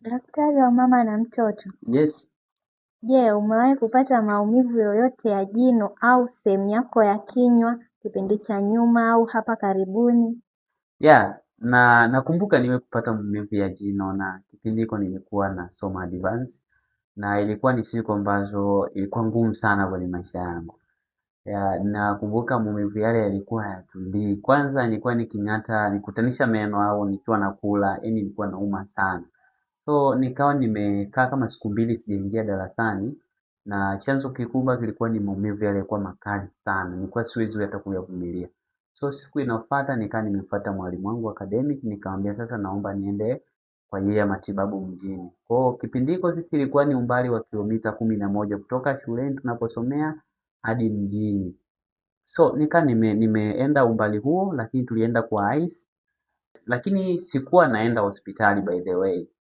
Daktari wa mama na mtoto. Yes. Je, umewahi kupata maumivu yoyote ya jino au sehemu yako ya kinywa kipindi cha nyuma au hapa karibuni? Yeah, na nakumbuka kupata maumivu ya jino na kipindi hiko nilikuwa nasoma advance na ilikuwa ni siku ambazo ilikuwa ngumu sana kwenye maisha yangu. Yeah, nakumbuka maumivu yale yalikuwa hayatulii. Kwanza nilikuwa nikutanisha meno au nikiwa nakula, yani nilikuwa nauma sana. So nikawa nimekaa kama siku mbili sijaingia darasani na chanzo kikubwa kilikuwa ni maumivu yale yalikuwa makali sana. Nilikuwa siwezi hata kuyavumilia. So siku inayofuata nikawa nimemfuata mwalimu wangu academic nikamwambia sasa naomba niende kwa ajili ya matibabu mjini. Kwa hiyo kipindi hiko sisi ilikuwa ni umbali wa kilomita 11 kutoka shuleni tunaposomea hadi mjini. So nika nimeenda umbali huo lakini tulienda kwa ice lakini sikuwa naenda hospitali by the way.